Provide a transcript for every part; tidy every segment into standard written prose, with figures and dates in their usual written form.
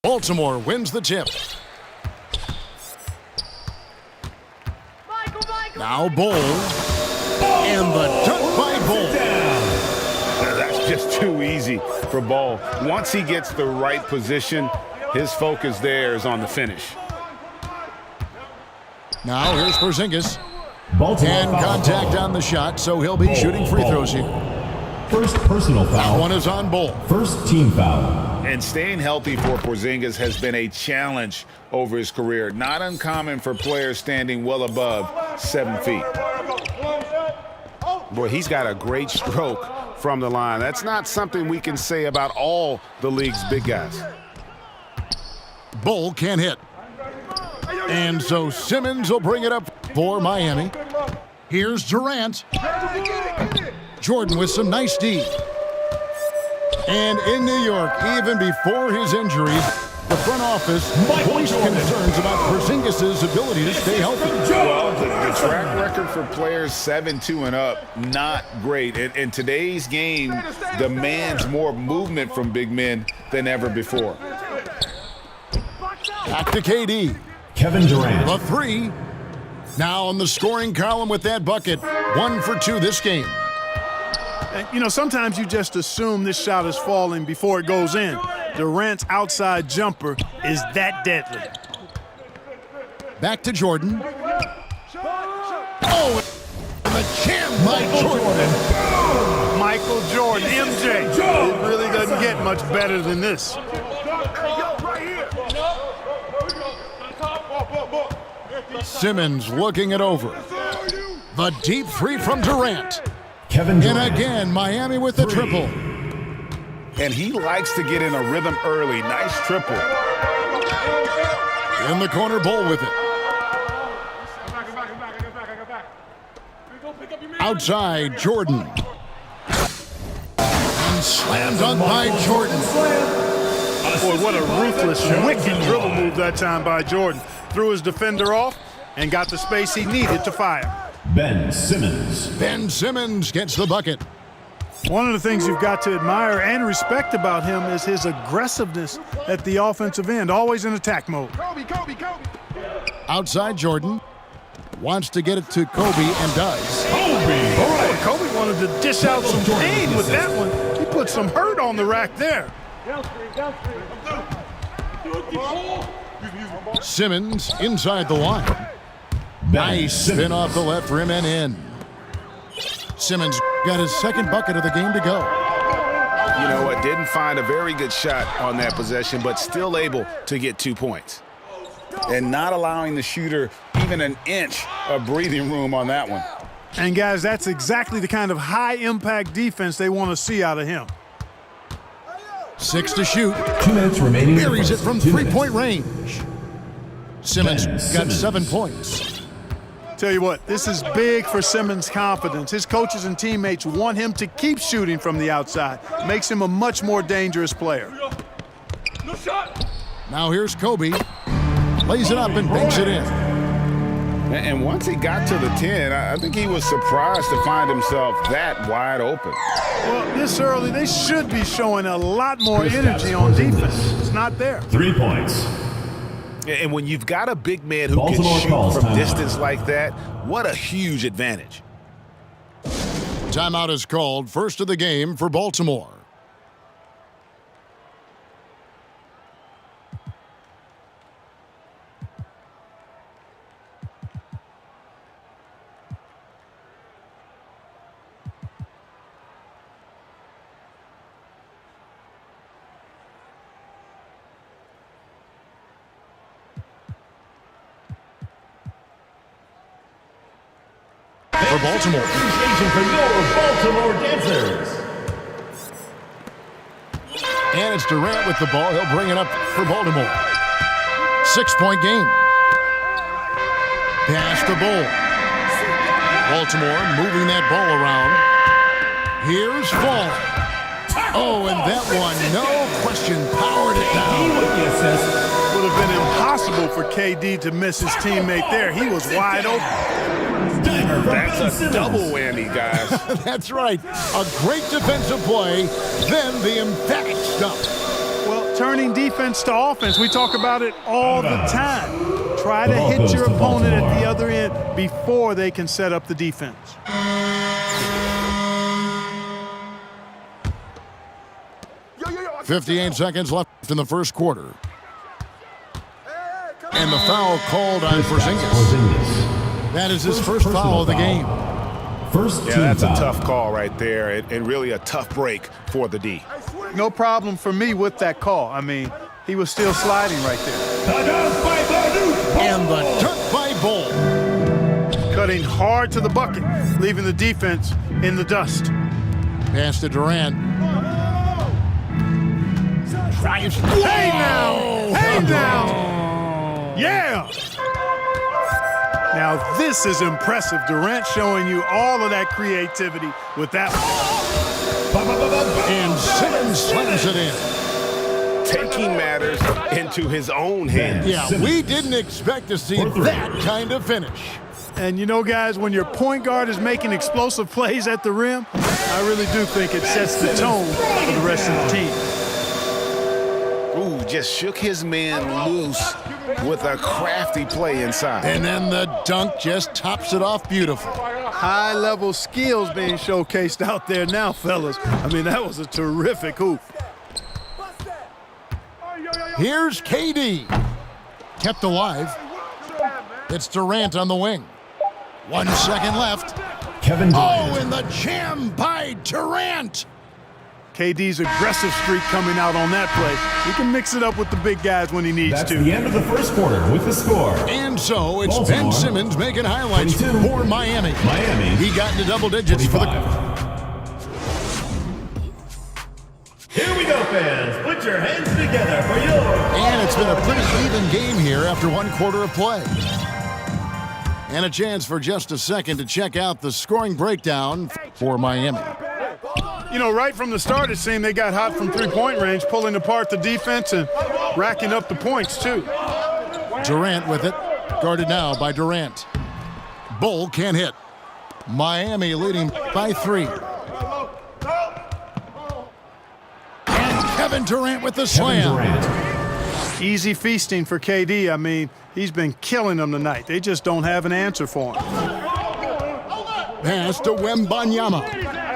Baltimore wins the tip. Now Bull. And the dunk by Bull. That's just too easy for Bull. Once he gets the right position, his focus there is on the finish. Now here's Porzingis. And contact on the shot, so he'll be shooting free throws here. First personal foul. That one is on Bull. First team foul. And staying healthy for Porzingis has been a challenge over his career. Not uncommon for players standing well above 7 feet. Boy, he's got a great stroke from the line. That's not something we can say about all the league's big guys. Bull can't hit. And so Simmons will bring it up for Miami. Here's Durant. Jordan with some nice D. And in New York, even before his injuries, the front office voiced concerns about Porzingis' ability to stay healthy. Well, the track record for players 7-2 and up, not great. And today's game demands more movement from big men than ever before. Back to KD. Kevin Durant. The three. Now on the scoring column with that bucket. 1 for 2 this game. And, you know, sometimes you just assume this shot is falling before it goes in. Durant's outside jumper is that deadly. Back to Jordan. Oh, and the jam by Jordan. Michael Jordan, MJ. It really doesn't get much better than this. Simmons looking it over. The deep three from Durant. Kevin Durant. And again, Miami with the triple. And he likes to get in a rhythm early. Nice triple. In the corner, Bull with it. Outside, Jordan. And slam dunk by Jordan. Boy, what a ruthless, wicked dribble move that time by Jordan. Threw his defender off and got the space he needed to fire. Ben Simmons. Ben Simmons gets the bucket. One of the things you've got to admire and respect about him is his aggressiveness at the offensive end, always in attack mode. Outside, Jordan. Wants to get it to Kobe and does. Oh, Kobe wanted to dish out some pain with that one. He put some hurt on the rack there. Simmons inside the line. Nice spin off the left rim and in. Simmons got his second bucket of the game to go. You know what? Didn't find a very good shot on that possession, but still able to get 2 points. And not allowing the shooter even an inch of breathing room on that one. And, guys, that's exactly the kind of high-impact defense they want to see out of him. 6 to shoot. 2 minutes remaining. Buries it from three-point range. Simmons got 7 points. Tell you what, this is big for Simmons' confidence. His coaches and teammates want him to keep shooting from the outside. Makes him a much more dangerous player. Now here's Kobe. Lays it up and banks it in. And once he got to the 10, I think he was surprised to find himself that wide open. Well, this early, they should be showing a lot more energy on defense. It's not there. 3 points. And when you've got a big man who Baltimore can calls shoot from timeout. distance like that, what a huge advantage. Timeout is called, first of the game for Baltimore. For Baltimore. Appreciation for your Baltimore dancers. And it's Durant with the ball. He'll bring it up for Baltimore. 6-point game. Pass to Bull. Baltimore moving that ball around. Here's Fall. Oh, and that one, no question, powered it down. Would have been impossible for KD to miss his teammate there. He was wide open. That's a double whammy, guys. That's right. A great defensive play, then the emphatic stuff. Well, turning defense to offense. We talk about it all the time. Try to hit your opponent at the other end before they can set up the defense. 58 seconds left in the first quarter. And the foul called on Porzingis. That is his first foul of the game. Yeah, that's a tough call right there, and really a tough break for the D. No problem for me with that call. I mean, he was still sliding right there. And the dunk by Bull. Cutting hard to the bucket, leaving the defense in the dust. Pass to Durant. Drives. Hey now! Hey now! Yeah! Now this is impressive. Durant showing you all of that creativity with that one. And Simmons slams it in. Taking matters into his own hands. Yeah, we didn't expect to see that kind of finish. And you know, guys, when your point guard is making explosive plays at the rim, I really do think it sets the tone for the rest of the team. Ooh, just shook his man loose with a crafty play inside. And then the dunk just tops it off beautiful. High-level skills being showcased out there now, fellas. I mean, that was a terrific hoop. Here's KD. Kept alive. It's Durant on the wing. 1 second left. Kevin Durant. Oh, and the jam by Durant. KD's aggressive streak coming out on that play. He can mix it up with the big guys when he needs That's to. the end of the first quarter with the score. And so it's Baltimore, Ben Simmons making highlights 22. for Miami. Miami. He got into double digits 25. for the... Here we go, fans. Put your hands together for your... And it's been a pretty even game here after 1 quarter of play. And a chance for just a second to check out the scoring breakdown for Miami. You know, right from the start, it seemed they got hot from three-point range, pulling apart the defense and racking up the points, too. Durant with it. Guarded now by Durant. Bull can't hit. Miami leading by 3. And Kevin Durant with the slam. Easy feasting for KD. I mean, he's been killing them tonight. They just don't have an answer for him. Pass to Wembanyama.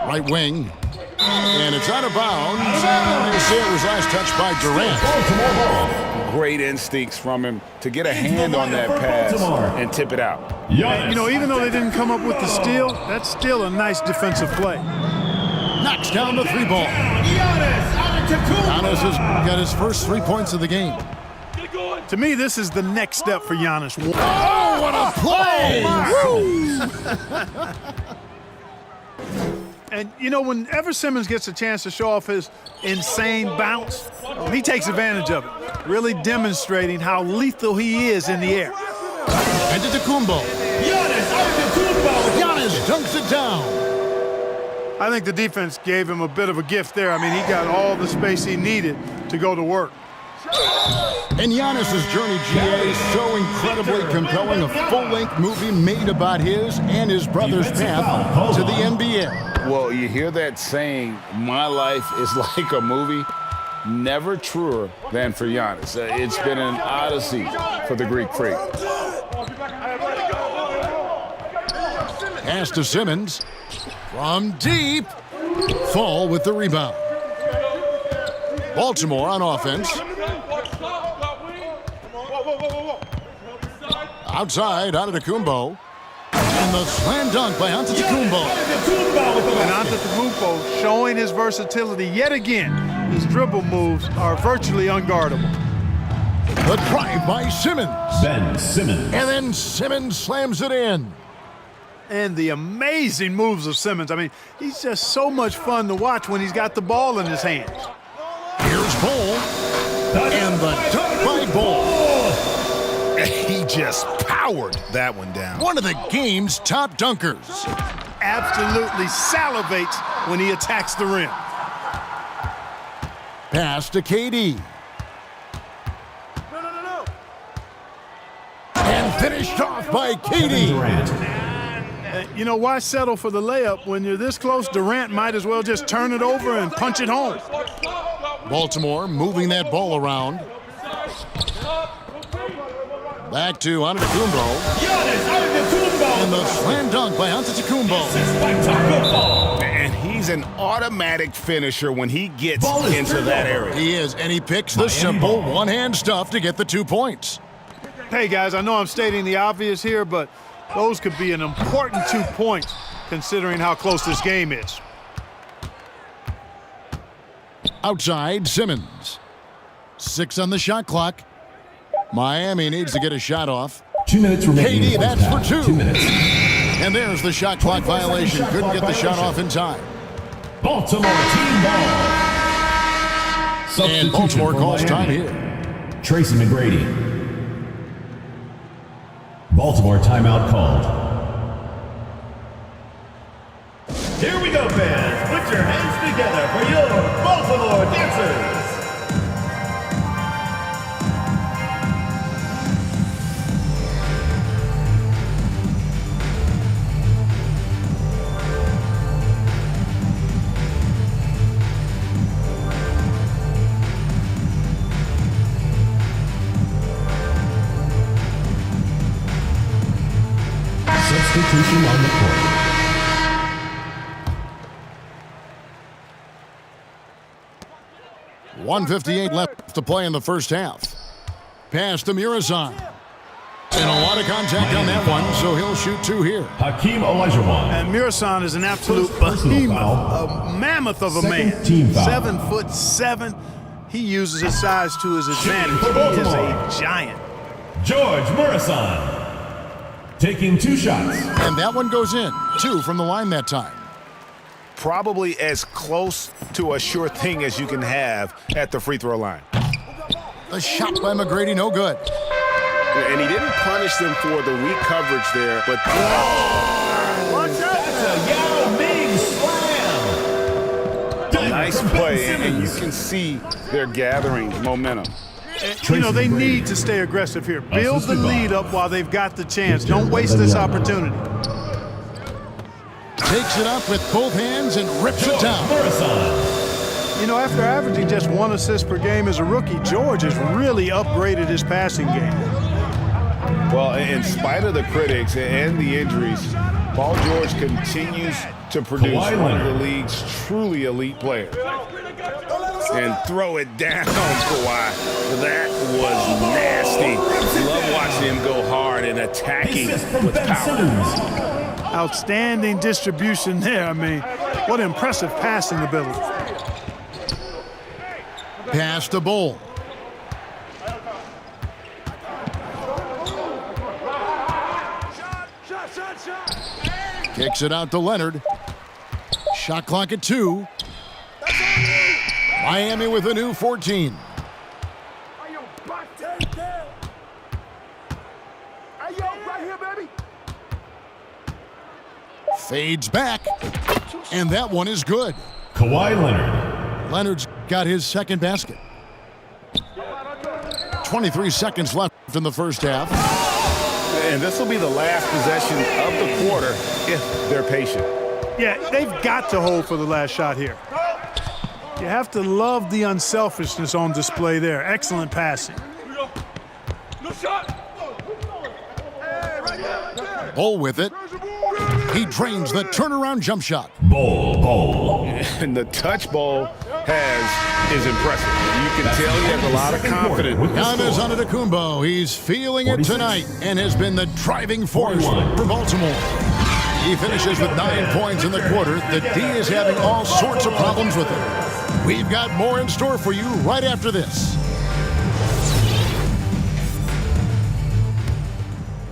Right wing. And it's out of bounds. And you see it was last touched by Durant. Great instincts from him to get a hand on that pass and tip it out. You know, even though they didn't come up with the steal, that's still a nice defensive play. Knocks down the 3 ball. Giannis has got his first 3 points of the game. To me, this is the next step for Giannis. Oh, what a play! And, you know, whenever Simmons gets a chance to show off his insane bounce, he takes advantage of it, really demonstrating how lethal he is in the air. And to Tacumbo. Giannis dunks it down. I think the defense gave him a bit of a gift there. I mean, he got all the space he needed to go to work. And Giannis' journey, GA, is so incredibly compelling. A full-length movie made about his and his brother's path to the NBA. Well, you hear that saying, my life is like a movie? Never truer than for Giannis. It's been an odyssey for the Greek freak. Pass to Simmons. From deep. Fall with the rebound. Baltimore on offense. Outside, Antetokounmpo. And the slam dunk by Antetokounmpo. And Antetokounmpo showing his versatility yet again. His dribble moves are virtually unguardable. The drive by Simmons. Ben Simmons. And then Simmons slams it in. And the amazing moves of Simmons. I mean, he's just so much fun to watch when he's got the ball in his hands. Here's Bull. And the dunk by Bull. He just powered that one down. One of the game's top dunkers. Absolutely salivates when he attacks the rim. Pass to KD. And finished off by KD. You know, why settle for the layup when you're this close? Durant might as well just turn it over and punch it home. Baltimore moving that ball around. Back to Antetokounmpo. And the slam dunk by Antetokounmpo. And he's an automatic finisher when he gets into that area. He is, and he picks the simple one-hand stuff to get the 2 points. Hey, guys, I know I'm stating the obvious here, but those could be an important 2 points considering how close this game is. Outside, Simmons. 6 on the shot clock. Miami needs to get a shot off. 2 minutes remaining. KD, that's for 2. 2 minutes. And there's the shot clock violation. Couldn't get the shot off in time. Baltimore team ball. And Baltimore calls time here. Tracy McGrady. Baltimore timeout called. Here we go, fans. Put your hands together for your Baltimore Dancers. Substitution on the court. .158 left to play in the first half. Pass to Murazan. And a lot of contact on that one, so he'll shoot 2 here. Hakeem Olajuwon. And Murazan is an absolute Personal behemoth, foul. a mammoth of a Second man. team foul. 7'7". He uses his size to his advantage. He is a giant. George Murazan. Taking 2 shots. And that one goes in. 2 from the line that time. Probably as close to a sure thing as you can have at the free throw line. The shot by McGrady, no good. And he didn't punish them for the weak coverage there, but That's a Yao Ming slam. nice play, and you can see they're gathering momentum. You know, they need to stay aggressive here. Build the lead up while they've got the chance. Don't waste this opportunity. Takes it up with both hands and rips it down. You know, after averaging just 1 assist per game as a rookie, George has really upgraded his passing game. Well, in spite of the critics and the injuries, Paul George continues to produce one of the league's truly elite players. And throw it down, Kawhi. That was nasty. Love watching him go hard and attacking with power. Outstanding distribution there. I mean, what impressive passing ability. Pass to Bull. Kicks it out to Leonard. Shot clock at 2. Miami with a new 14. Fades back, and that one is good. Kawhi Leonard. Leonard's got his second basket. 23 seconds left in the first half. And this will be the last possession of the quarter if they're patient. Yeah, they've got to hold for the last shot here. You have to love the unselfishness on display there. Excellent passing. Bull with it. He drains the turnaround jump shot. Bull. And the touch ball is impressive. You can tell he has a lot of confidence. Giannis Antetokounmpo, he's feeling it tonight and has been the driving force for Baltimore. He finishes with 9 points in the quarter. The D is having all sorts of problems with him. We've got more in store for you right after this.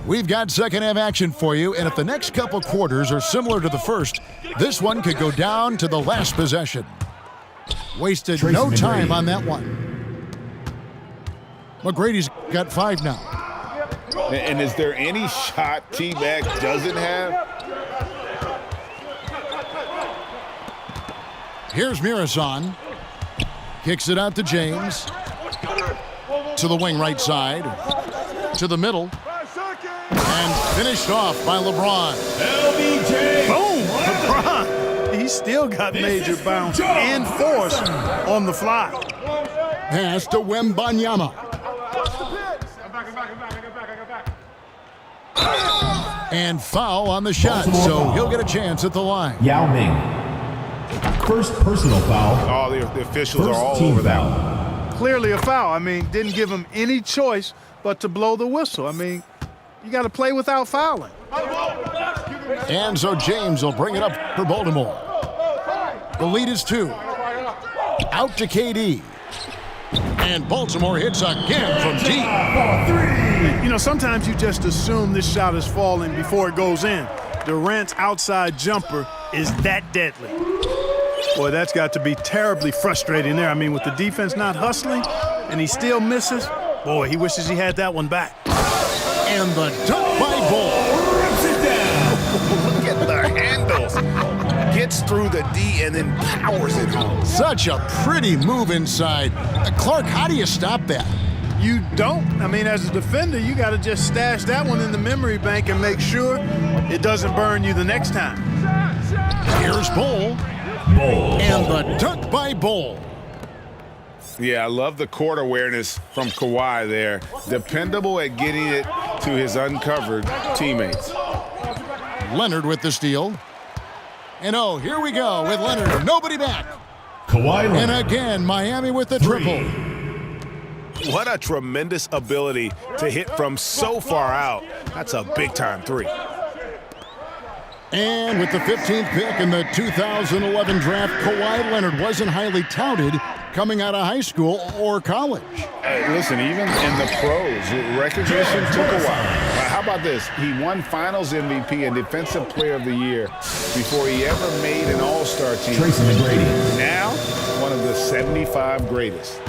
We've got second half action for you, and if the next couple quarters are similar to the first, this one could go down to the last possession. Wasted no time on that one. McGrady's got 5 now. And is there any shot T-Mac doesn't have? Here's Murazan. Kicks it out to James. To the wing right side. To the middle. And finished off by LeBron. LBJ. Boom! LeBron. He still got major bounce and force on the fly. Pass to Wembanyama. And foul on the shot, so he'll get a chance at the line. Yao Ming. First personal foul. Oh, the officials are First all team over that foul. one. Clearly a foul. I mean, didn't give him any choice but to blow the whistle. I mean, you got to play without fouling. And so James will bring it up for Baltimore. The lead is 2. Out to KD. And Baltimore hits again from deep. You know, sometimes you just assume this shot is falling before it goes in. Durant's outside jumper is that deadly. Boy, that's got to be terribly frustrating there. I mean, with the defense not hustling and he still misses, boy, he wishes he had that one back. And the dunk by Bull. Look at the handles. Gets through the D and then powers it home. Such a pretty move inside. Clark, how do you stop that? You don't. I mean, as a defender, you got to just stash that one in the memory bank and make sure it doesn't burn you the next time. Here's Bull. And the dunk by Bull. Yeah, I love the court awareness from Kawhi there. Dependable at getting it to his uncovered teammates. Leonard with the steal. And oh, here we go with Leonard. Nobody back. Kawhi Leonard. And again, Miami with the triple. What a tremendous ability to hit from so far out. That's a big-time 3. And with the 15th pick in the 2011 draft, Kawhi Leonard wasn't highly touted coming out of high school or college. Hey, listen, even in the pros, recognition took a while. How about this? He won Finals MVP and Defensive Player of the Year before he ever made an All-Star team. Tracy McGrady. Now, one of the 75 greatest.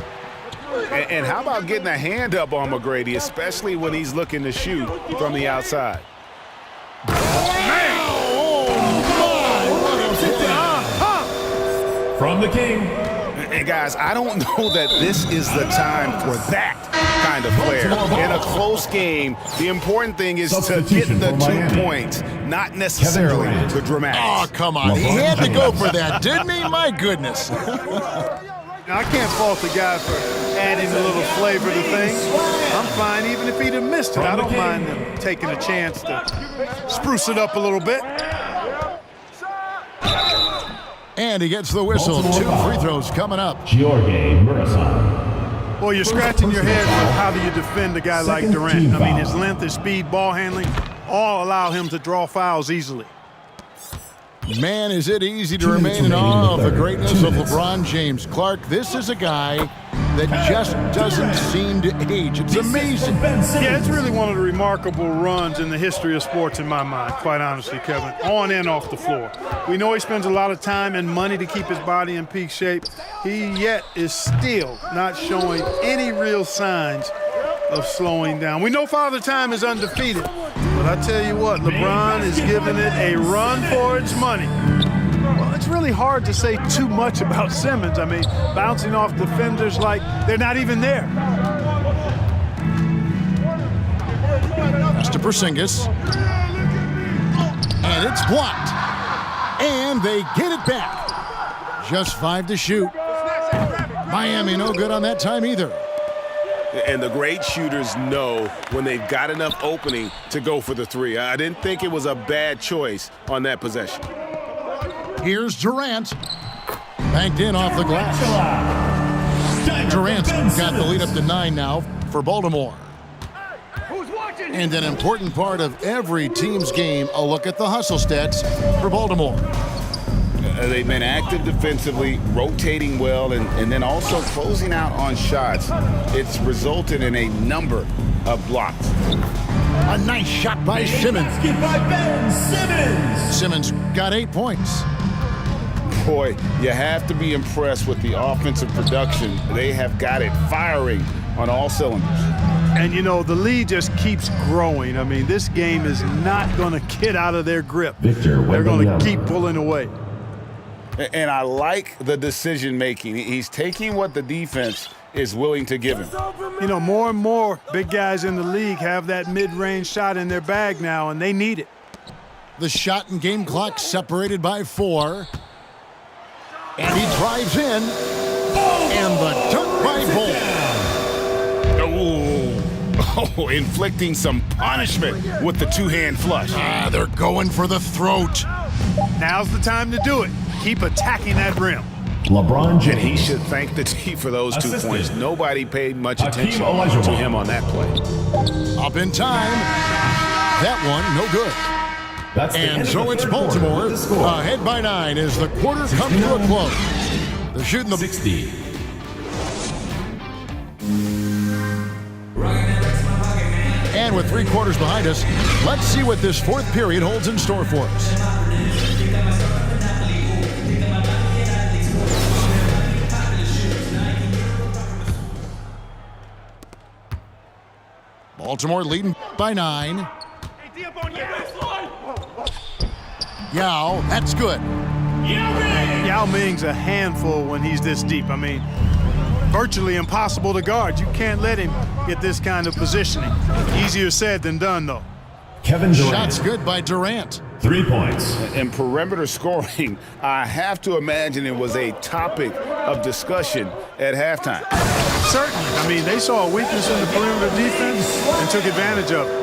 And how about getting a hand up on McGrady, especially when he's looking to shoot from the outside? From the King. And guys, I don't know that this is the time for that kind of player. In a close game, the important thing is to get the 2 points, not necessarily the dramatics. Oh, come on. He had to go for that, didn't he? My goodness. I can't fault the guy for adding a little flavor to things. I'm fine even if he'd have missed it. I don't mind them taking a chance to spruce it up a little bit. And he gets the whistle. 2 free throws coming up. Jorge Murassan. Well, you're scratching your head with how do you defend a guy like Durant. I mean, his length, his speed, ball handling, all allow him to draw fouls easily. Man, is it easy to remain in awe of the greatness of LeBron James. Clark, this is a guy that just doesn't seem to age. It's amazing. Yeah, it's really one of the remarkable runs in the history of sports in my mind, quite honestly, Kevin, on and off the floor. We know he spends a lot of time and money to keep his body in peak shape. He yet is still not showing any real signs of slowing down. We know Father Time is undefeated, but I tell you what, LeBron is giving it a run for its money. Well, it's really hard to say too much about Simmons. I mean, bouncing off defenders like they're not even there. That's to Porzingis. And it's blocked. And they get it back. Just 5 to shoot. Miami no good on that time either. And the great shooters know when they've got enough opening to go for the 3. I didn't think it was a bad choice on that possession. Here's Durant. Banked in off the glass. Durant's got the lead up to 9 now for Baltimore. And an important part of every team's game, a look at the hustle stats for Baltimore. They've been active defensively, rotating well, and then also closing out on shots. It's resulted in a number of blocks. A nice shot by Simmons. By Ben Simmons. Simmons got 8 points. Boy, you have to be impressed with the offensive production. They have got it firing on all cylinders. And, you know, the lead just keeps growing. I mean, this game is not going to get out of their grip. Victor They're going to Wembanyama. keep pulling away. And I like the decision-making. He's taking what the defense is willing to give him. You know, more and more big guys in the league have that mid-range shot in their bag now, and they need it. The shot and game clock separated by 4. And he drives in. And the dunk by Bull. Oh, inflicting some punishment with the two-hand flush. They're going for the throat. Now's the time to do it. Keep attacking that rim. LeBron James. And he should thank the team for those 2 Assisted. points. Nobody paid much Hakeem attention Olajuwon. to him on that play. Up in time. That one, no good. That's the end And of so the it's third quarter Baltimore with the score. ahead by 9 as the quarter comes to a close. They're shooting the 60. And with 3 quarters behind us, let's see what this 4th period holds in store for us. Baltimore leading by 9. Yao, that's good. Yao Ming's a handful when he's this deep. I mean, virtually impossible to guard. You can't let him get this kind of positioning. Easier said than done, though. Kevin Durant. Shots good by Durant. 3 points. And perimeter scoring, I have to imagine it was a topic of discussion at halftime. Certainly. I mean, they saw a weakness in the perimeter defense and took advantage of it.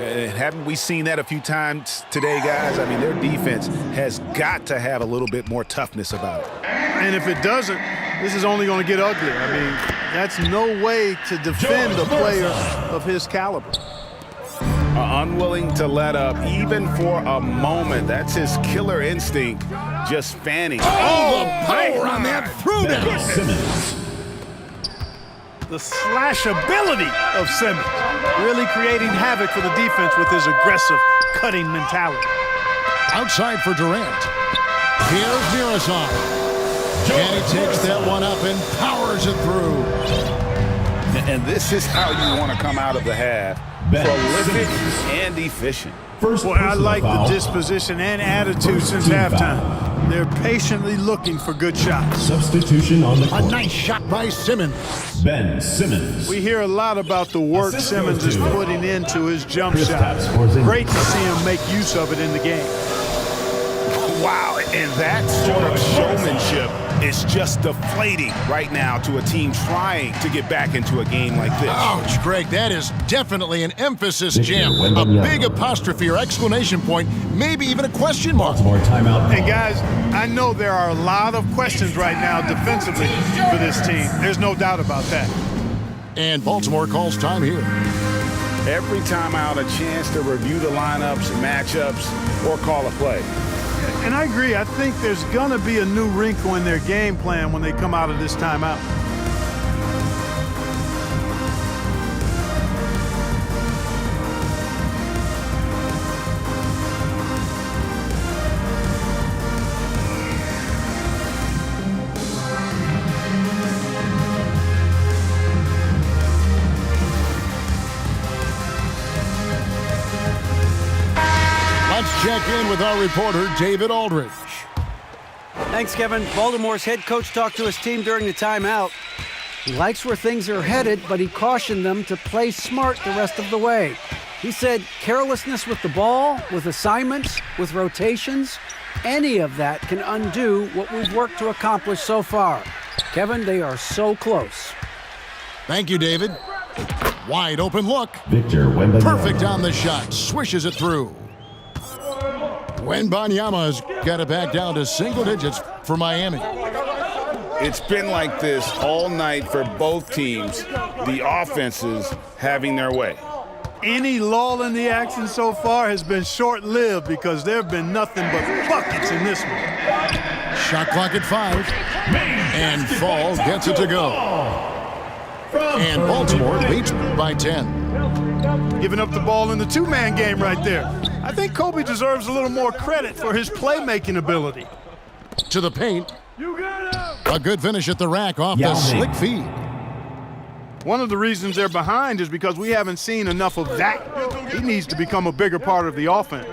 And haven't we seen that a few times today, guys? I mean, their defense has got to have a little bit more toughness about it. And if it doesn't, this is only going to get ugly. I mean, that's no way to defend a player of his caliber. Unwilling to let up even for a moment. That's his killer instinct just fanning. Oh, the power on that throwdown. Ben Simmons. The slashability of Simmons, really creating havoc for the defense with his aggressive, cutting mentality. Outside for Durant. Here's Mirasan. And he takes that one up and powers it through. And this is how you want to come out of the half. Ben Prolific Simmons. and efficient. First Boy, I personal like the foul. disposition and attitude First since team halftime. foul. They're patiently looking for good shots. Substitution on the A court. nice shot by Simmons. Ben Simmons. We hear a lot about the work Assist Simmons goes is to putting into his jump Kristaps shot. Porzingis. Great to see him make use of it in the game. Wow, and that sort of showmanship is just deflating right now to a team trying to get back into a game like this. Ouch, Greg, that is definitely an emphasis Victor jam. A Wembanyama. big apostrophe or exclamation point, maybe even a question mark. Baltimore timeout. And guys, I know there are a lot of questions right now defensively for this team. There's no doubt about that. And Baltimore calls time here. Every time out, a chance to review the lineups, matchups, or call a play. And I agree. I think there's going to be a new wrinkle in their game plan when they come out of this timeout. Let's check in with our reporter, David Aldridge. Thanks, Kevin. Baltimore's head coach talked to his team during the timeout. He likes where things are headed, but he cautioned them to play smart the rest of the way. He said carelessness with the ball, with assignments, with rotations, any of that can undo what we've worked to accomplish so far. Kevin, they are so close. Thank you, David. Wide open look. Victor Wembanyama. Perfect on the shot. Swishes it through. Wembanyama's got it back down to single digits for Miami. It's been like this all night for both teams, the offenses having their way. Any lull in the action so far has been short-lived because there have been nothing but buckets in this one. Shot clock at 5. And Fall gets it to go. And Baltimore leads by 10. Giving up the ball in the two-man game right there. I think Kobe deserves a little more credit for his playmaking ability. To the paint. A good finish at the rack off the Yao Ming. slick feed. One of the reasons they're behind is because we haven't seen enough of that. He needs to become a bigger part of the offense.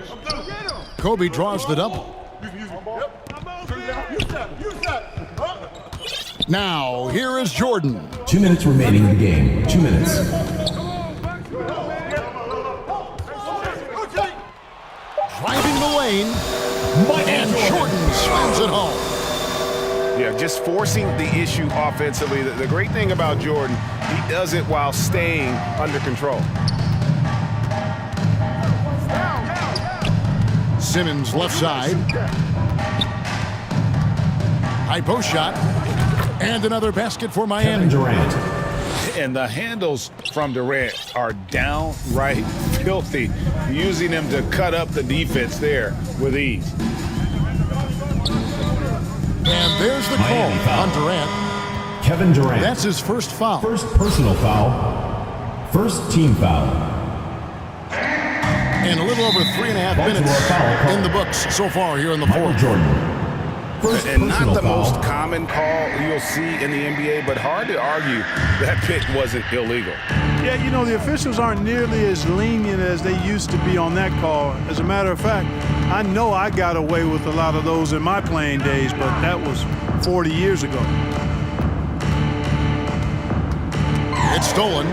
Kobe draws the double. Now, here is Jordan. 2 minutes remaining in the game. 2 minutes. Driving the lane, and Jordan slams it home. Yeah, just forcing the issue offensively. The great thing about Jordan, he does it while staying under control. Simmons left side. High post shot. And another basket for Miami. Kevin Durant. And the handles from Durant are downright filthy, using them to cut up the defense there with ease. And there's the call Miami foul. on Durant. Kevin Durant. That's his first foul. First personal foul. First team foul. And a little over 3.5 minutes in the books so far here in the Michael fourth. Jordan. First And not personal the foul. most common call you'll see in the NBA, but hard to argue that pick wasn't illegal. Yeah, you know, the officials aren't nearly as lenient as they used to be on that call. As a matter of fact, I know I got away with a lot of those in my playing days, but that was 40 years ago. It's stolen.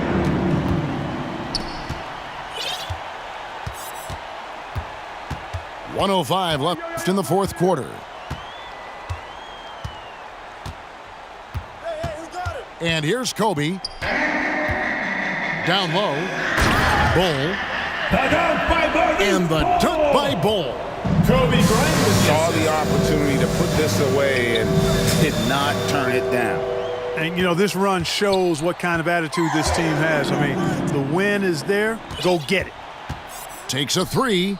.105 left in the fourth quarter. And here's Kobe. Down low. Bull. And the dunk by Bull. Kobe Bryant Saw the opportunity to put this away and did not turn it down. And, you know, this run shows what kind of attitude this team has. I mean, the win is there. Go get it. Takes a three.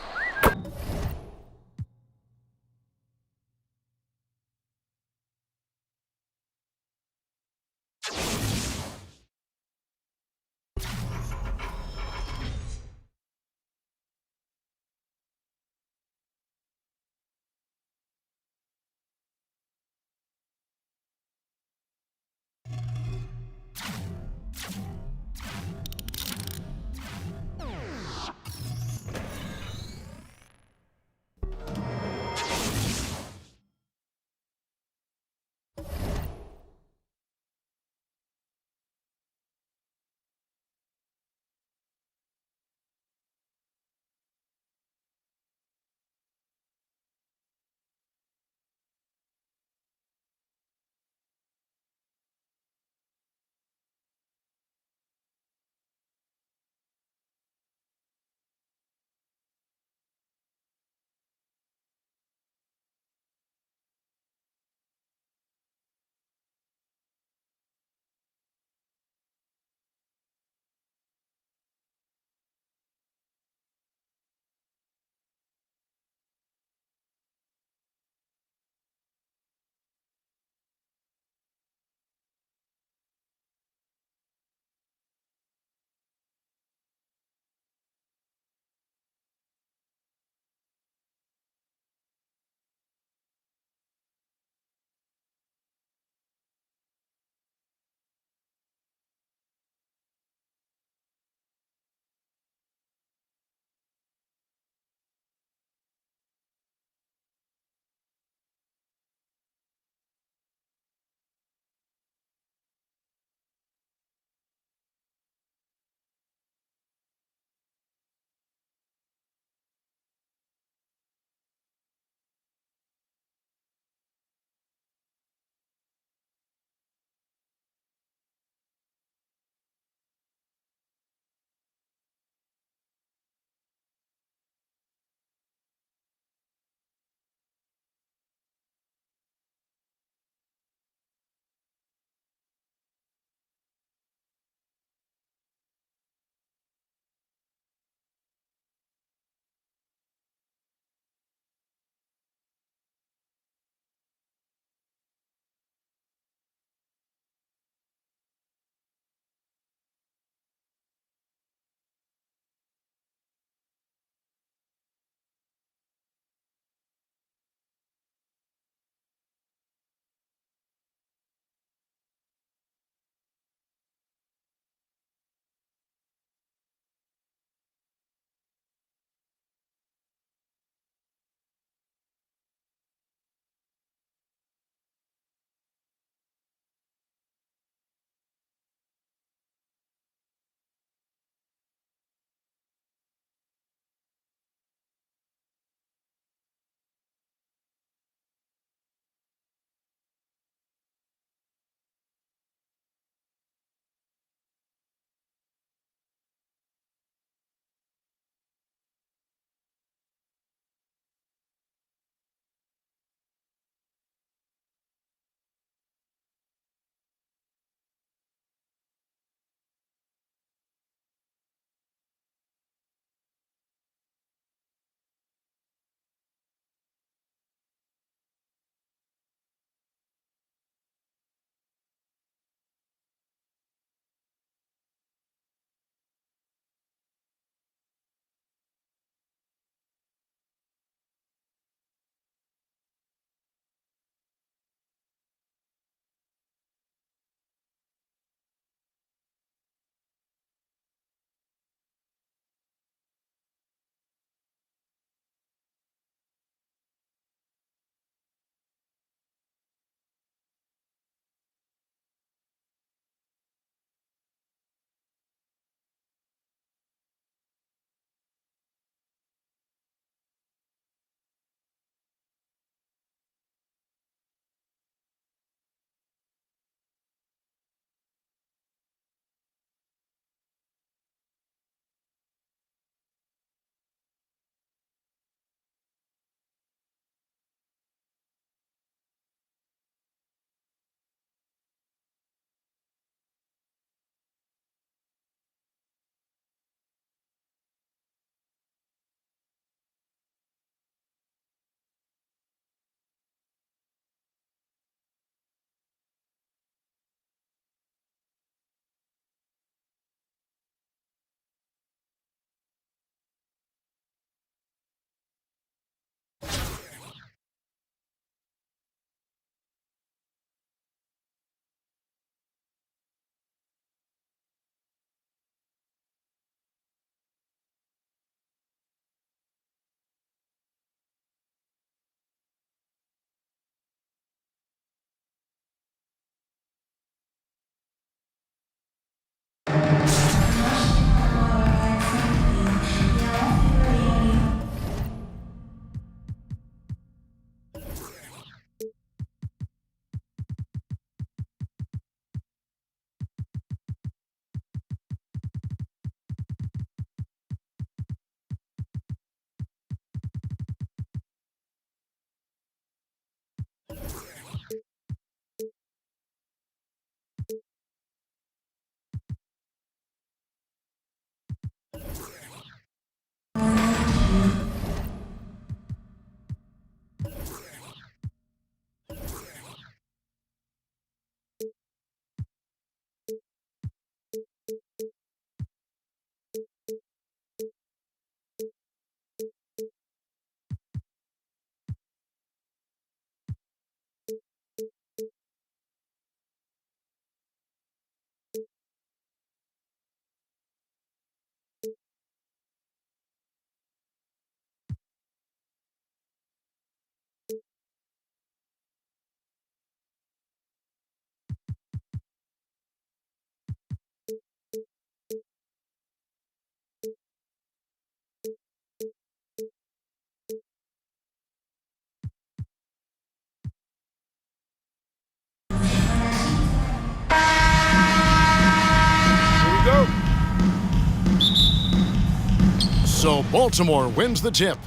So Baltimore wins the tip.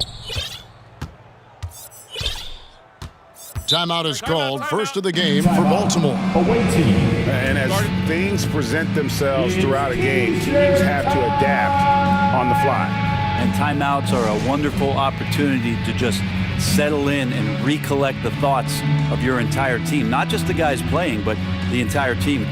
Timeout is called, first of the game for Baltimore. Away team. And as things present themselves throughout a game, teams have to adapt on the fly. And timeouts are a wonderful opportunity to just settle in and recollect the thoughts of your entire team. Not just the guys playing, but the entire team.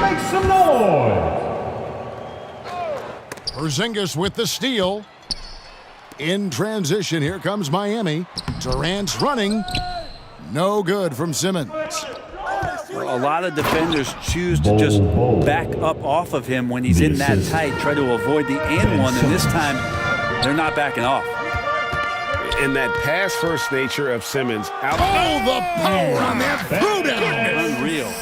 Make some noise. Porzingis with the steal. In transition, here comes Miami. Durant's running. No good from Simmons. A lot of defenders choose to just back up off of him when he's in that tight, try to avoid the and one, and this time they're not backing off. In that pass-first nature of Simmons. Oh, the power on that throwdown. Unreal.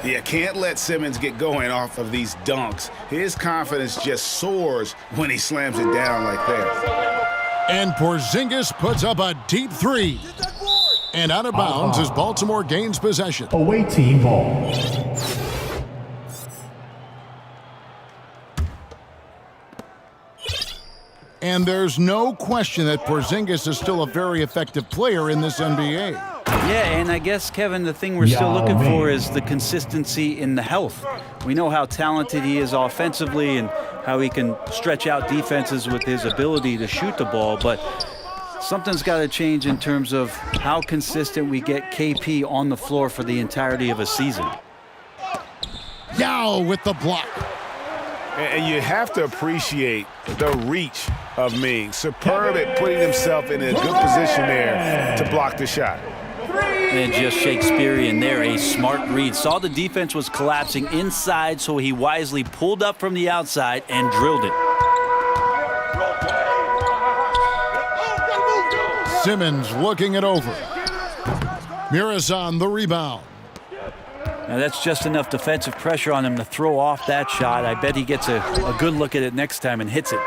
You can't let Simmons get going off of these dunks. His confidence just soars when he slams it down like that. And Porzingis puts up a deep three. And out of bounds as Baltimore gains possession. Away team ball. And there's no question that Porzingis is still a very effective player in this NBA. Yeah, and I guess, Kevin, the thing we're still looking for is the consistency in the health. We know how talented he is offensively and how he can stretch out defenses with his ability to shoot the ball, but something's got to change in terms of how consistent we get KP on the floor for the entirety of a season. Yao with the block. And you have to appreciate the reach of Ming. Superb at putting himself in a good position there to block the shot. And just Shakespearean there, a smart read. Saw the defense was collapsing inside, so he wisely pulled up from the outside and drilled it. Simmons looking it over. Mirazan the rebound. Now that's just enough defensive pressure on him to throw off that shot. I bet he gets a good look at it next time and hits it.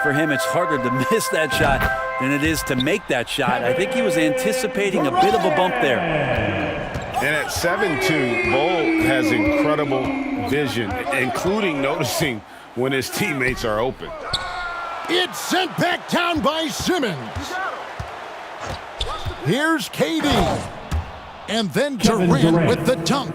For him, it's harder to miss that shot than it is to make that shot. I think he was anticipating a bit of a bump there. And at 7'2", Bull has incredible vision, including noticing when his teammates are open. It's sent back down by Simmons. Here's KD. And then Durant with the dunk.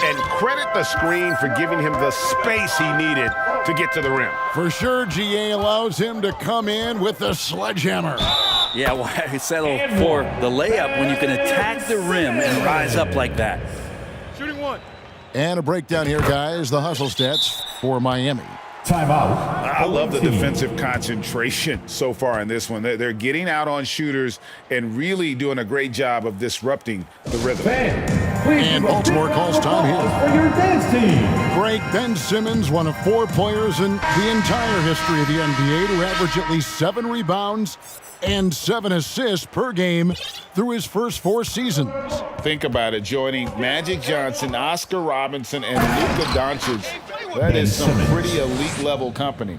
And credit the screen for giving him the space he needed to get to the rim. For sure, GA allows him to come in with the sledgehammer. Yeah, why settle for the layup when you can attack the rim and rise up like that? Shooting one. And a breakdown here, guys. The hustle stats for Miami. Timeout. I love the defensive concentration so far in this one. They're getting out on shooters and really doing a great job of disrupting the rhythm. And Baltimore calls time here. For your dance team. Break. Ben Simmons, one of 4 players in the entire history of the NBA to average at least 7 rebounds and 7 assists per game through his first 4 seasons. Think about it, joining Magic Johnson, Oscar Robinson, and Luka Doncic. That is some pretty elite-level company.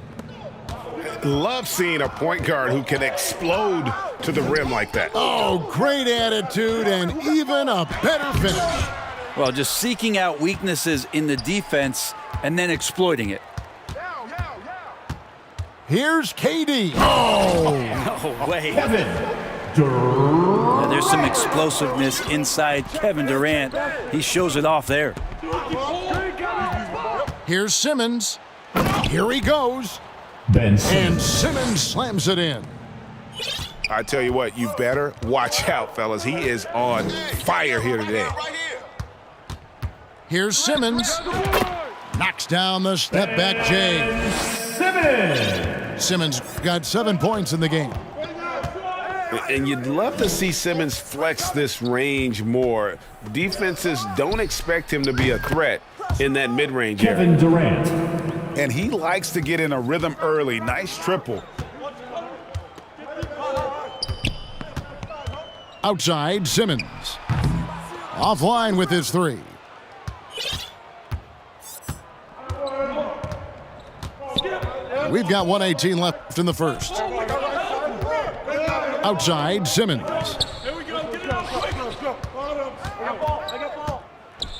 Love seeing a point guard who can explode to the rim like that. Oh, great attitude and even a better finish. Well, just seeking out weaknesses in the defense and then exploiting it. Here's KD. Oh! No way. Durant. There's some explosiveness inside Kevin Durant. He shows it off there. Here's Simmons. Here he goes. Ben Simmons. And Simmons slams it in. I tell you what, you better watch out, fellas. He is on fire here today. Here's Simmons. Knocks down the step-back J. Simmons got 7 points in the game. And you'd love to see Simmons flex this range more. Defenses don't expect him to be a threat in that mid-range area. Kevin Durant. And he likes to get in a rhythm early. Nice triple. Outside, Simmons. Offline with his three. We've got 1:18 left in the first. Outside, Simmons.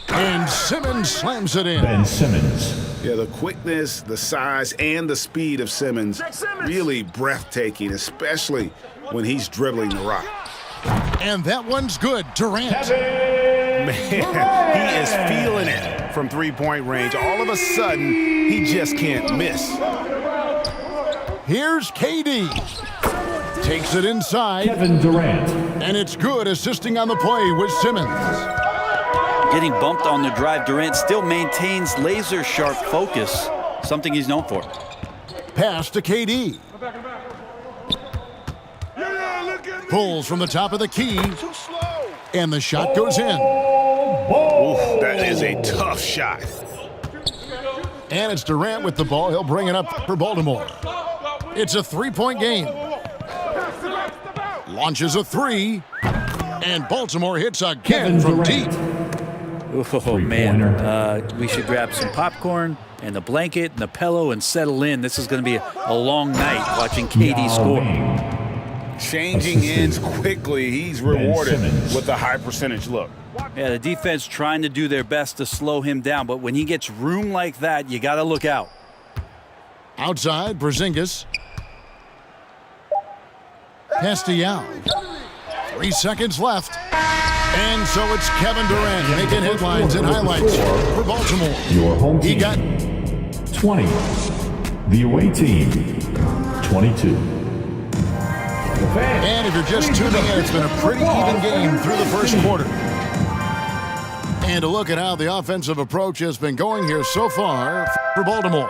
And Simmons slams it in. Ben Simmons. Yeah, the quickness, the size, and the speed of Simmons really breathtaking, especially when he's dribbling the rock. And that one's good. Durant. Man, he is feeling it from three-point range. All of a sudden, he just can't miss. Here's KD. Takes it inside. Kevin Durant. And it's good, assisting on the play with Simmons. Getting bumped on the drive, Durant still maintains laser-sharp focus, something he's known for. Pass to KD. Pulls from the top of the key. And the shot goes in. Ooh, that is a tough shot. And it's Durant with the ball. He'll bring it up for Baltimore. It's a three-point game. Launches a three. And Baltimore hits again from deep. Oh, man. We should grab some popcorn and a blanket and a pillow and settle in. This is going to be a long night watching KD score. Changing ends quickly. He's rewarded with a high percentage look. Yeah, the defense trying to do their best to slow him down, but when he gets room like that, you got to look out. Outside, Porzingis. Castellano. 3 seconds left. And so it's Kevin Durant making headlines and highlights for Baltimore. Your home team. He got 20. The away team, 22. And if you're just tuning in, it's been a pretty even game through the first quarter. And to look at how the offensive approach has been going here so far for Baltimore.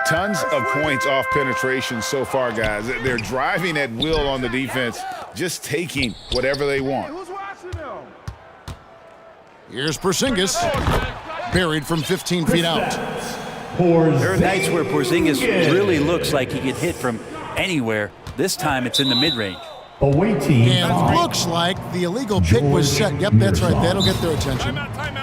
Tons of points off penetration so far, guys. They're driving at will on the defense, just taking whatever they want. Here's Porzingis, buried from 15 feet out. There are nights where Porzingis really looks like he could hit from anywhere. This time it's in the mid-range. Away team. And it looks like the illegal pick was set. Yep, that's right. That'll get their attention.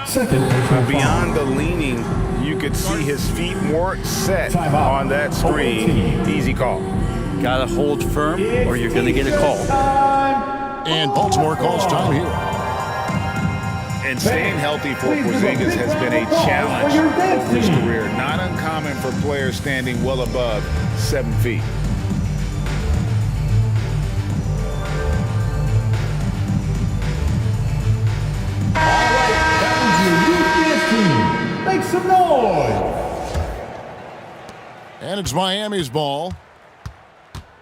Second personal Beyond the leaning, you could see his feet more set on that screen. Easy call. Got to hold firm or you're going to get a call. And Baltimore calls time here. And staying healthy for Porzingis has been a challenge over his career. Not uncommon for players standing well above 7 feet. Make some noise. And it's Miami's ball.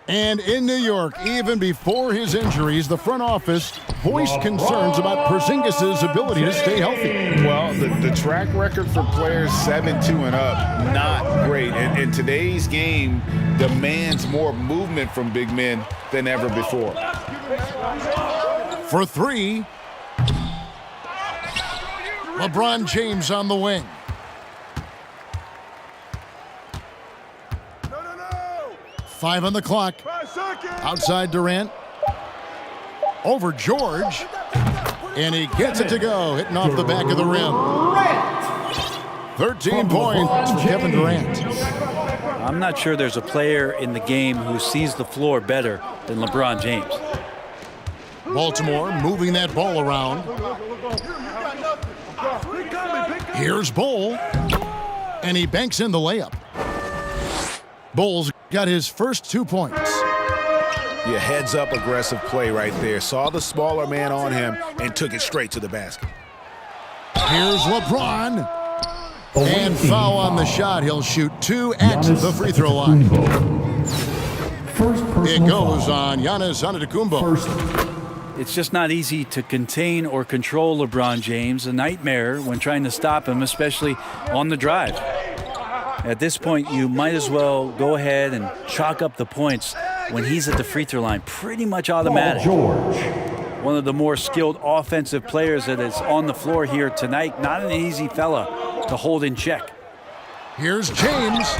And in New York, even before his injuries, the front office voiced concerns about Porzingis' ability to stay healthy. Well, the track record for players 7-2 and up, not great. And today's game demands more movement from big men than ever before. For three, LeBron James on the wing. Five on the clock. Outside Durant. Over George. And he gets it to go, hitting off the back of the rim. 13 points for Kevin Durant. I'm not sure there's a player in the game who sees the floor better than LeBron James. Baltimore moving that ball around. Here's Bol. And he banks in the layup. Bol's got his first 2 points. Yeah, heads-up aggressive play right there. Saw the smaller man on him and took it straight to the basket. Here's LeBron. And foul on the shot. He'll shoot 2 at the free throw line. First It goes on Giannis Antetokounmpo. It's just not easy to contain or control LeBron James. A nightmare when trying to stop him, especially on the drive. At this point, you might as well go ahead and chalk up the points when he's at the free throw line. Pretty much automatic. George. One of the more skilled offensive players that is on the floor here tonight. Not an easy fella to hold in check. Here's James.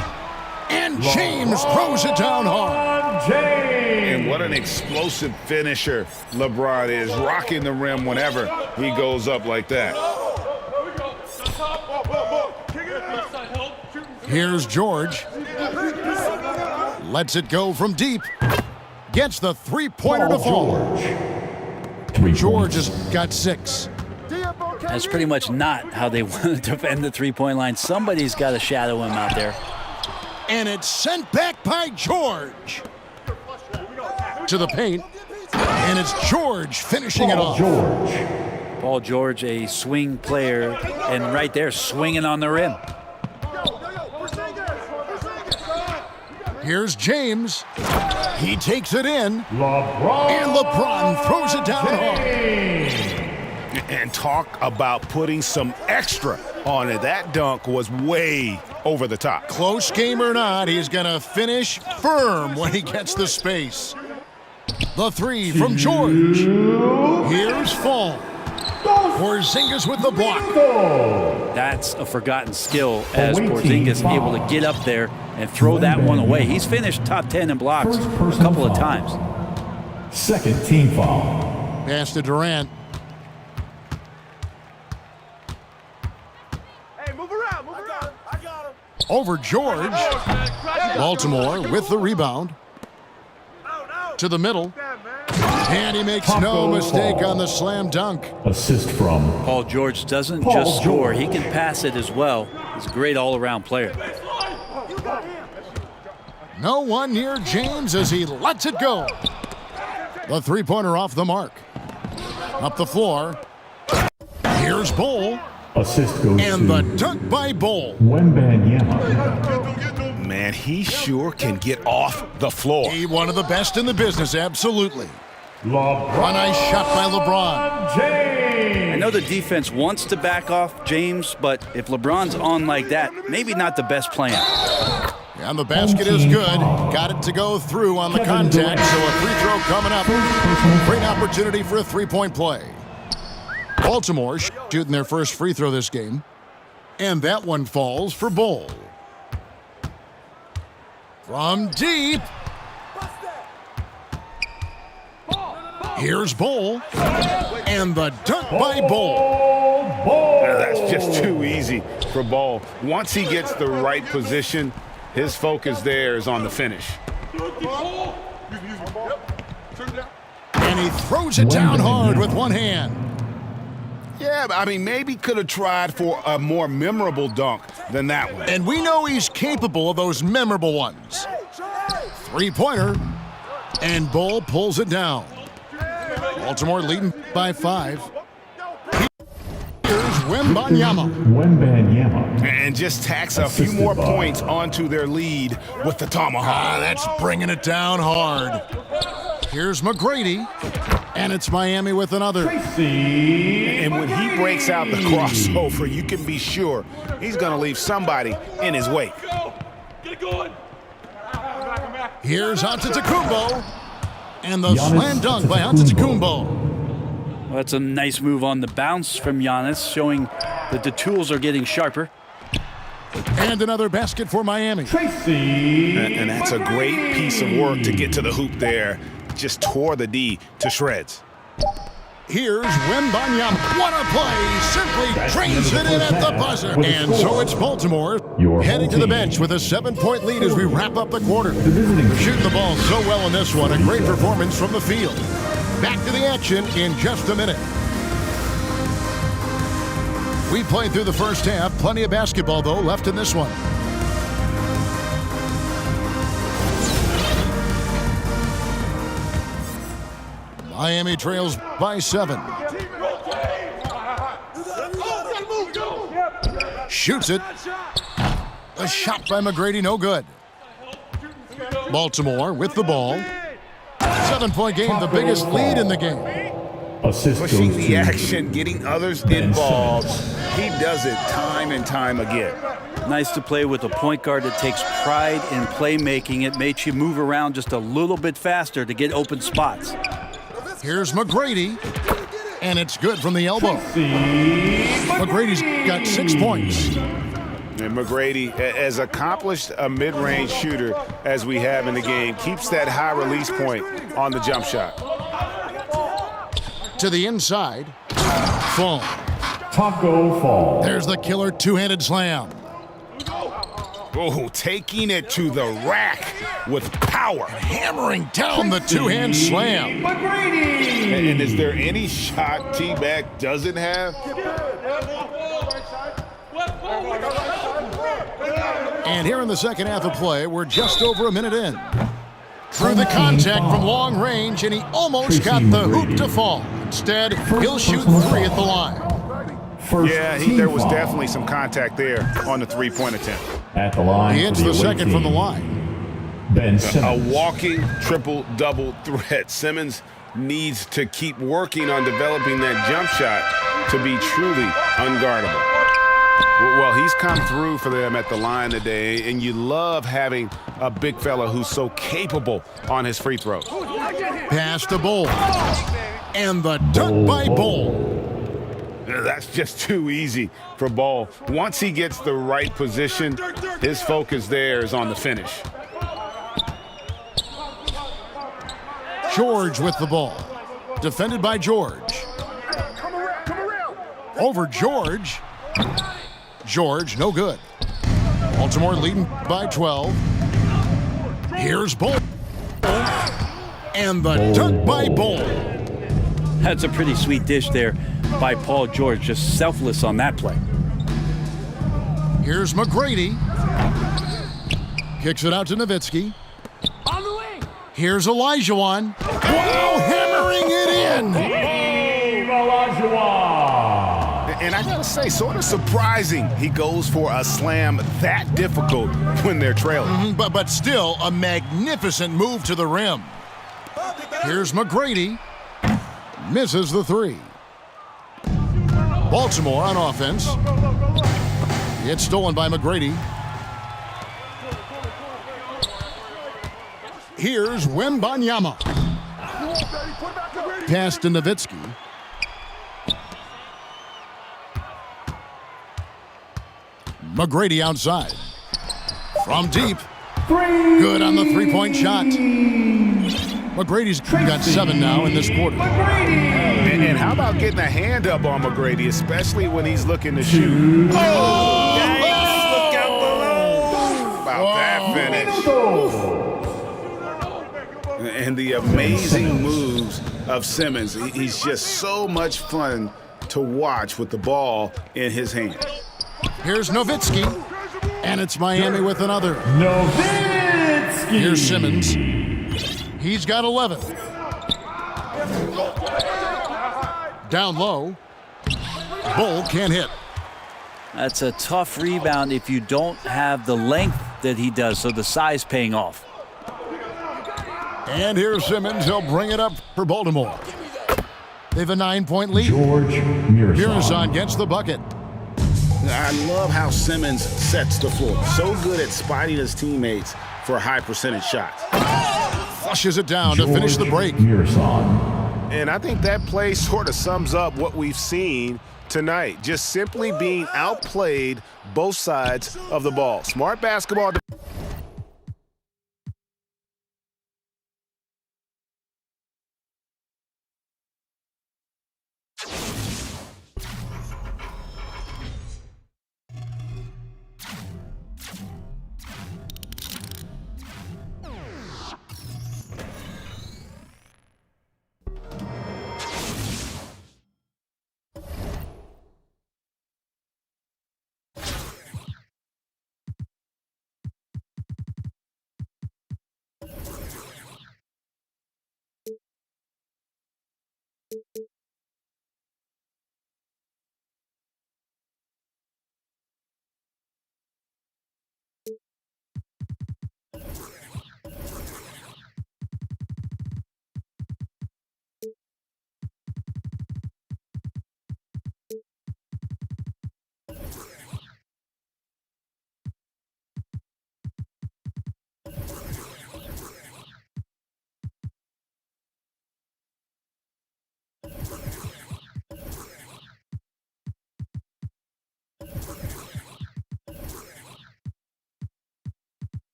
And James throws it down hard. And what an explosive finisher LeBron is, rocking the rim whenever he goes up like that. Here's George. Lets it go from deep. Gets the three-pointer to fall. George has got 6. That's pretty much not how they want to defend the three-point line. Somebody's got to shadow him out there. And it's sent back by George. To the paint. And it's George finishing it off. Paul George, a swing player, and right there swinging on the rim. Here's James. He takes it in. And LeBron throws it down hard. And talk about putting some extra on it. That dunk was way over the top. Close game or not, he's going to finish firm when he gets the space. The 3 from George. Here's Fall. Porzingis with the block. That's a forgotten skill as Porzingis able to get up there and throw that one away. He's finished top 10 in blocks a couple of times. Second team foul. Pass to Durant. Over George. Baltimore with the rebound. To the middle. And he makes no mistake on the slam dunk. Assist from Paul George doesn't just score, he can pass it as well. He's a great all-around player. No one near James as he lets it go. The three-pointer off the mark. Up the floor. Here's Bull. assist goes and to the dunk by Bull. Wembanyama. Man, he sure can get off the floor. He one of the best in the business, absolutely. LeBron A nice shot by LeBron. James. I know the defense wants to back off James, but if LeBron's on like that, maybe not the best plan. And the basket is good. Got it to go through on the contact, so a free throw coming up. Great opportunity for a three-point play. Baltimore shooting their first free throw this game. And that one falls for Bull. From deep. Here's Bull. And the dunk by Bull. That's just too easy for Bull. Once he gets the right position, his focus there is on the finish. And he throws it down hard with one hand. Yeah, I mean, maybe could have tried for a more memorable dunk than that one. And we know he's capable of those memorable ones. Three-pointer. And Bull pulls it down. Baltimore leading by 5. Here's Wembanyama. And just tacks a few more points onto their lead with the tomahawk. That's bringing it down hard. Here's McGrady. And it's Miami with another. And when he breaks out the crossover, you can be sure he's going to leave somebody in his wake. Here's Antetokounmpo. And the slam dunk by Antetokounmpo. Well, that's a nice move on the bounce from Giannis, showing that the tools are getting sharper. And another basket for Miami. And that's a great piece of work to get to the hoop there. Just tore the D to shreds. Here's Wembanyama. What a play! Simply drains it in at the buzzer. And so it's Baltimore heading to the bench with a 7-point lead as we wrap up the quarter. Shooting the ball so well in this one. A great performance from the field. Back to the action in just a minute. We played through the first half. Plenty of basketball, though, left in this one. Miami trails by 7. Shoots it. A shot by McGrady, no good. Baltimore with the ball. 7-point game, the biggest lead in the game. Assist pushing goes the to action, getting others involved. He does it time and time again. Nice to play with a point guard that takes pride in playmaking. It makes you move around just a little bit faster to get open spots. Here's McGrady, and it's good from the elbow. McGrady's got 6 points. And McGrady, as accomplished a mid-range shooter as we have in the game, keeps that high release point on the jump shot. To the inside. Fall. Taco Fall. There's the killer two-handed slam. Oh, taking it to the rack with power. Hammering down the two-hand slam. And is there any shot T-Mac doesn't have? And here in the second half of play, we're just over a minute in. Through the contact from long range, and he almost got the hoop to fall. Instead, he'll shoot 3 at the line. There was definitely some contact there on the three-point attempt. At the line. He hits the second from the line. Ben A Simmons. walking triple-double threat. Simmons needs to keep working on developing that jump shot to be truly unguardable. Well, he's come through for them at the line today, and you love having a big fella who's so capable on his free throws. Pass to Bull. And the dunk by Bull. That's just too easy for Ball. Once he gets the right position, his focus there is on the finish. George with the ball. Defended by George. Over George. George, no good. Baltimore leading by 12. Here's Bull. And the dunk by Bull. That's a pretty sweet dish there by Paul George, just selfless on that play. Here's McGrady. Kicks it out to Nowitzki. Here's Olajuwon. Wow, hammering it in. And I gotta say, sort of surprising he goes for a slam that difficult when they're trailing. But still a magnificent move to the rim. Here's McGrady. Misses the 3. Baltimore on offense. It's stolen by McGrady. Here's Wembanyama. Pass to Nowitzki. McGrady outside. From deep. Good on the three-point shot. McGrady's got 7 now in this quarter. And how about getting a hand up on McGrady, especially when he's looking to shoot? Oh! Yikes, look out below! About that finish. And the amazing moves of Simmons. He's just so much fun to watch with the ball in his hand. Here's Nowitzki. And it's Miami with another. Nowitzki. Here's Simmons. He's got 11. Down low. Bull can't hit. That's a tough rebound if you don't have the length that he does, so the size paying off. And here's Simmons. He'll bring it up for Baltimore. They have a 9-point lead. George Mirzon gets the bucket. I love how Simmons sets the floor. So good at spotting his teammates for high percentage shots. Flushes it down to finish the break. And I think that play sort of sums up what we've seen tonight. Just simply being outplayed both sides of the ball. Smart basketball.